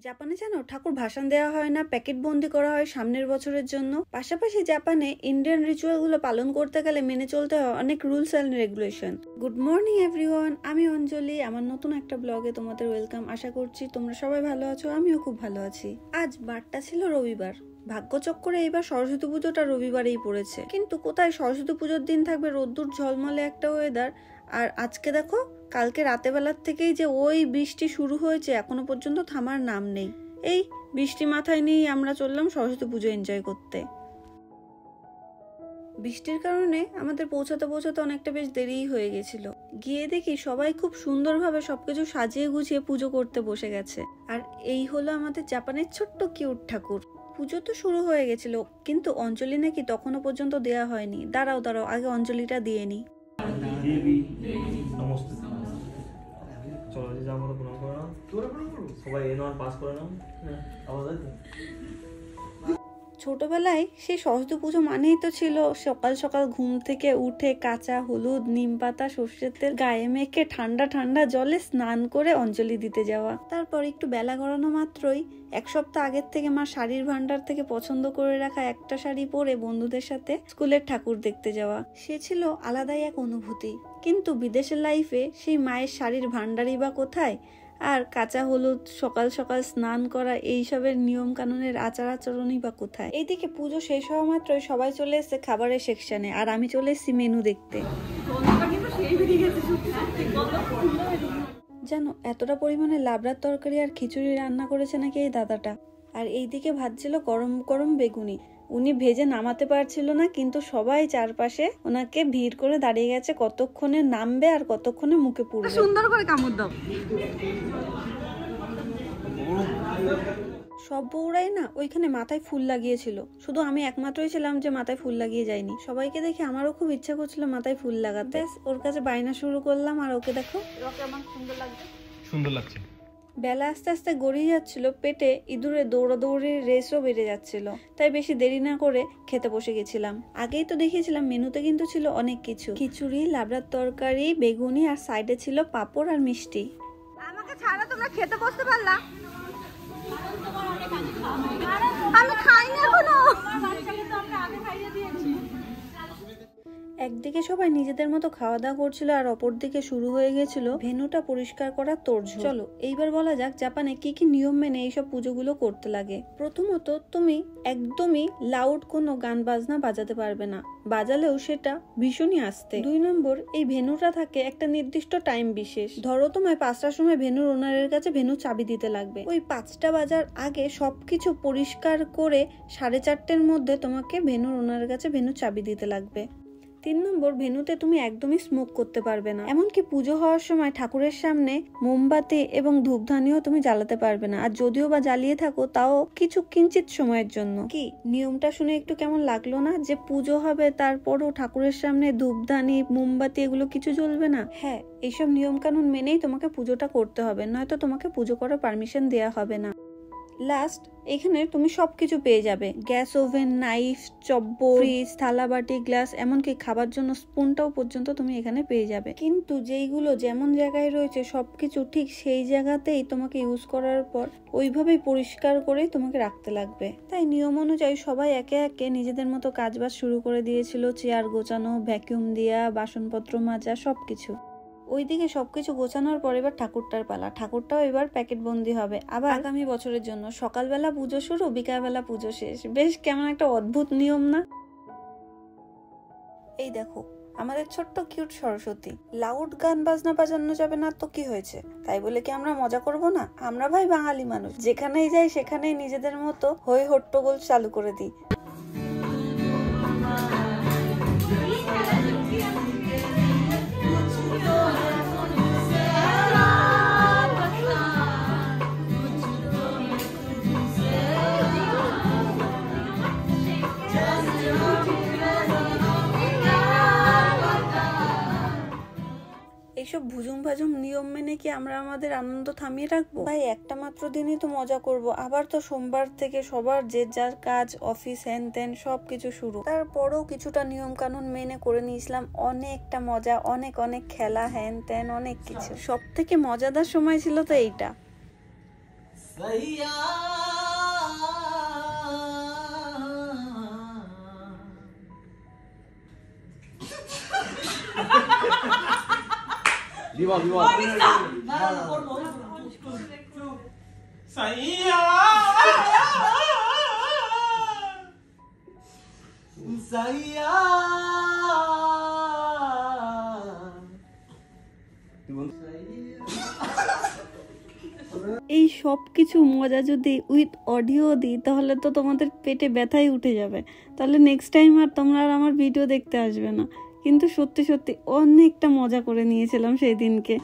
জাপানে জানো ঠাকুর ভাসান দেওয়া হয় না, প্যাকেট বন্দি করা হয় সামনের বছরের জন্য। পাশাপাশি জাপানে ইন্ডিয়ান রিচুয়াল গুলো পালন করতে গেলে মেনে চলতে হয় অনেক rules and regulation. Good morning everyone, আমি অঞ্জলি। আমার নতুন একটা ব্লগে তোমাদের ওয়েলকাম। আশা করছি তোমরা সবাই ভালো আছো, আমিও খুব ভালো আছি। আজ বারটা ছিল রবিবার। ভাগ্যচক্করে এইবার সরস্বতী পুজোটা রবিবারেই পড়েছে, কিন্তু কোথায় সরস্বতী পুজোর দিন থাকবে রোদ্দুর ঝলমলে একটা ওয়েদার, আর আজকে দেখো কালকে রাতেবেলার থেকেই যে ওই বৃষ্টি শুরু হয়েছে, এখনো পর্যন্ত থামার নাম নেই। এই বৃষ্টি মাথায় নিয়েই আমরা চললাম সরস্বতী পুজো এনজয় করতে। বৃষ্টির কারণে আমাদের পৌঁছাতে অনেকটা বেশ দেরিই হয়ে গেছিল। গিয়ে দেখি সবাই খুব সুন্দরভাবে সবকিছু সাজিয়ে গুছিয়ে পুজো করতে বসে গেছে। আর এই হলো আমাদের জাপানের ছোট্ট কিউট ঠাকুর। পুজো তো শুরু হয়ে গেছিল, কিন্তু অঞ্জলি নাকি তখনও পর্যন্ত দেয়া হয়নি। দাঁড়াও আগে অঞ্জলিটা দিয়ে নি। ছোটবেলায় সেই সরস্বতী পুজো মানেই তো ছিল সকাল সকাল ঘুম থেকে উঠে কাঁচা হলুদ, নিম পাতা, সর্ষের তেল গায়ে মেখে ঠান্ডা ঠান্ডা জলে স্নান করে অঞ্জলি দিতে যাওয়া। তারপর একটু বেলা গড়ানো মাত্রই এক সপ্তাহ আগের থেকে মা শাড়ির ভান্ডার থেকে পছন্দ করে রাখা একটা শাড়ি পরে বন্ধুদের সাথে স্কুলের ঠাকুর দেখতে যাওয়া। সে ছিল আলাদাই এক অনুভূতি। কিন্তু বিদেশের লাইফে সেই মায়ের শাড়ির ভান্ডারই বা কোথায়, আর কাঁচা হলুদ, সকাল সকাল স্নান করা, এইসবের নিয়ম কানুনের আচার আচরণই বা কোথায়। এইদিকে পুজো শেষ হওয়া মাত্রই সবাই চলে এসেছে খাবারের সেকশনে, আর আমি চলে এসেছি মেনু দেখতে। জানো এতটা পরিমাণে লাবড়ার তরকারি আর খিচুড়ি রান্না করেছে নাকি এই দাদাটা। আর এইদিকে ভাজছিল গরম গরম বেগুনি। উনি ভেজে নামাতে পারছিল না, কিন্তু সবাই চারপাশে ওনাকে ভিড় করে দাঁড়িয়ে গেছে কতক্ষণে নামবে আর কতক্ষণে মুখে পুরবে। সুন্দর করে কামড় দাও। সব বউরাই না ওইখানে মাথায় ফুল লাগিয়েছিল, শুধু আমি একমাত্রই ছিলাম যে মাথায় ফুল লাগিয়ে যায়নি। সবাইকে দেখে আমারও খুব ইচ্ছা করছিল মাথায় ফুল লাগাতে। ওর কাছে বায়না শুরু করলাম, আর ওকে দেখো আমার সুন্দর লাগছে। বেলা আস্তে আস্তে গড়িয়ে যাচ্ছিল, পেটে ইঁদুরে দৌড়াদৌড়ির রেসও বেড়ে যাচ্ছিল, তাই বেশি দেরি না করে খেতে বসে গেছিলাম। আগেই তো দেখিয়েছিলাম মেনুতে কিন্তু ছিল অনেক কিছু, খিচুড়ি, লাবড়ার তরকারি, বেগুনি, আর সাইডে ছিল পাঁপড় আর মিষ্টি। আমাকে ছাড়া তোমরা খেতে বসতে পারলা? আমি খাইনি এখনো। একদিকে সবাই নিজেদের মতো খাওয়া দাওয়া করছিল, আর অপরদিকে শুরু হয়ে গেছিল ভেন্যুটা পরিষ্কার করার তোড়জোড়। চলো এইবার বলা যাক জাপানে কি কি নিয়ম মেনে এইসব পুজোগুলো করতে লাগে। প্রথমত, তুমি একদমই লাউড কোনো গান বাজনা বাজাতে পারবে না, বাজালেও সেটা ভীষণই আস্তে। 2 নম্বর, এই ভেন্যুটা থাকে একটা নির্দিষ্ট টাইম বিশেষ। ধরো তোমায় 5টার সময় ভেন্যুর ওনারের কাছে ভেন্যু চাবি দিতে লাগবে। ওই 5টা বাজার আগে সবকিছু পরিষ্কার করে 4:30-এর মধ্যে তোমাকে ভেন্যুর ওনারের কাছে ভেন্যু চাবি দিতে লাগবে। 3 নম্বর, ভেন্যুতে তুমি একদমই স্মোক করতে পারবে না। এমনকি পুজো হওয়ার সময় ঠাকুরের সামনে মোমবাতি এবং ধূপধানিও তুমি জ্বালাতে পারবে না, আর যদিও বা জ্বালিয়ে থাকো তাও কিছু কিঞ্চিত সময়ের জন্য। কি নিয়মটা শুনে একটু কেমন লাগলো না? যে পুজো হবে তারপরও ঠাকুরের সামনে ধূপধানি, মোমবাতি এগুলো কিছু জ্বলবে না। হ্যাঁ, এইসব নিয়ম কানুন মেনেই তোমাকে পুজোটা করতে হবে, নয়তো তোমাকে পুজো করার পারমিশন দেওয়া হবে না। লাস্ট, এখানে তুমি সবকিছু পেয়ে যাবে, গ্যাস ওভেন, নাইফ, চব্বর, ফ্রিজ, থালা বাটি, গ্লাস, এমনকি খাবার জন্য স্পুনটাও পর্যন্ত তুমি এখানে পেয়ে যাবে। কিন্তু যেইগুলো যেমন জায়গায় রয়েছে সবকিছু ঠিক সেই জায়গাতেই তোমাকে ইউজ করার পর ওইভাবেই পরিষ্কার করে তোমাকে রাখতে লাগবে। তাই নিয়ম অনুযায়ী সবাই একে একে নিজেদের মতো কাজবাজ শুরু করে দিয়েছিল। চেয়ার গোছানো, ভ্যাকিউম দেয়া, বাসনপত্র মাজা, সবকিছু। ওইদিকে সবকিছু গোছানোর পর এবার ঠাকুরটার পালা। ঠাকুরটাও এবার প্যাকেট বন্দি হবে আবার আগামী বছরের জন্য। সকালবেলা পুজো শুরু, বিকালবেলা পুজো শেষ। বেশ কেমন একটা অদ্ভুত নিয়ম না? এই দেখো আমাদের ছোট্ট কিউট সরস্বতী। লাউড গান বাজনা বাজানো যাবে না তো কি হয়েছে? তাই বলে কি আমরা মজা করব না? আমরা ভাই বাঙালি মানুষ, যেখানেই যাই সেখানেই নিজেদের মতো হই হট্টগোল চালু করে দিই। এইসব ভুজুম ভাজুম নিয়ম মেনে কি আমরা আমাদের আনন্দ থামিয়ে রাখবো? ভাই একটা মাত্র দিনই তো মজা করব, আবার তো সোমবার থেকে সবার যে যার কাজ, অফিস, হ্যান ত্যান সবকিছু শুরু। তারপরেও কিছুটা নিয়ম কানুন মেনে করে নিয়েছিলাম অনেকটা মজা, অনেক অনেক খেলা, হ্যান ত্যান অনেক কিছু। সব থেকে মজাদার সময় ছিল তো এইটা। सैया सैया सैया এই সব কিছু মজা যদি উইথ অডিও দিই তাহলে তো তোমাদের পেটে ব্যথাই উঠে যাবে, তাহলে নেক্সট টাইম আর তোমরা আর আমার ভিডিও দেখতে আসবে না। কিন্তু সত্যি সত্যি অনেকটা মজা করে নিয়েছিলাম সেই দিনকে।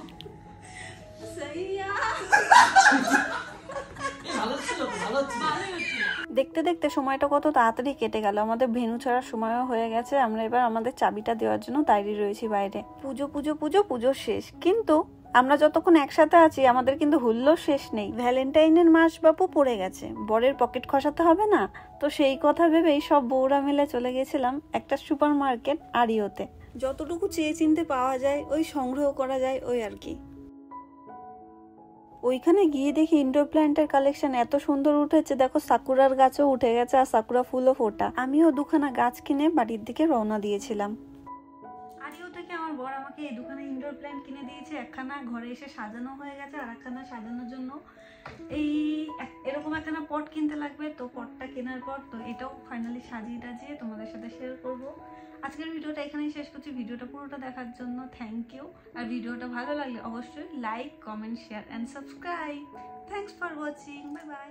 দেখতে দেখতে সময়টা কত তাড়াতাড়ি কেটে গেল, আমাদের ভেনু ছাড়ার সময়ও হয়ে গেছে। আমরা এবার আমাদের চাবিটা দেওয়ার জন্য দাঁড়িয়ে রয়েছি বাইরে। পুজো পুজো পুজো পুজো শেষ, কিন্তু আমরা যতক্ষণ একসাথে আছি আমাদের কিন্তু হুল্লোড় শেষ নেই। ভ্যালেন্টাইনের মাস বাপু পড়ে গেছে, বরের পকেট খসাতে হবে না, তো সেই কথা ভেবেই সব বউরা মিলে চলে গেছিলাম একটা সুপার মার্কেট আরিওতে। যতটুকু চেয়ে চিনতে পাওয়া যায় ওই সংগ্রহ করা যায় ওই আর কি। ওইখানে গিয়ে দেখি ইনডোর প্ল্যান্টের কালেকশন এত সুন্দর উঠেছে, দেখো সাকুরার গাছও উঠে গেছে আর সাকুরা ফুলও ফোটা। আমিও দুখানা গাছ কিনে বাড়ির দিকে রওনা দিয়েছিলাম। আরিও থেকে আমার বর আমাকে এই দুখানা ইনডোর প্ল্যান্ট কিনে দিয়েছে, একখানা ঘরে এসে সাজানো হয়ে গেছে আর একখানা সাজানোর জন্য এই এরকম একখানা পট কিনতে লাগবে। তো পটটা কেনার পর তো এটাও ফাইনালি সাজিয়ে টাজিয়ে তোমাদের সাথে শেয়ার করব। আজকের ভিডিওটা এখানেই শেষ করছি। ভিডিওটা পুরোটা দেখার জন্য থ্যাংক ইউ। আর ভিডিওটা ভালো লাগলে অবশ্যই like, comment, share and subscribe. Thanks for watching, bye bye.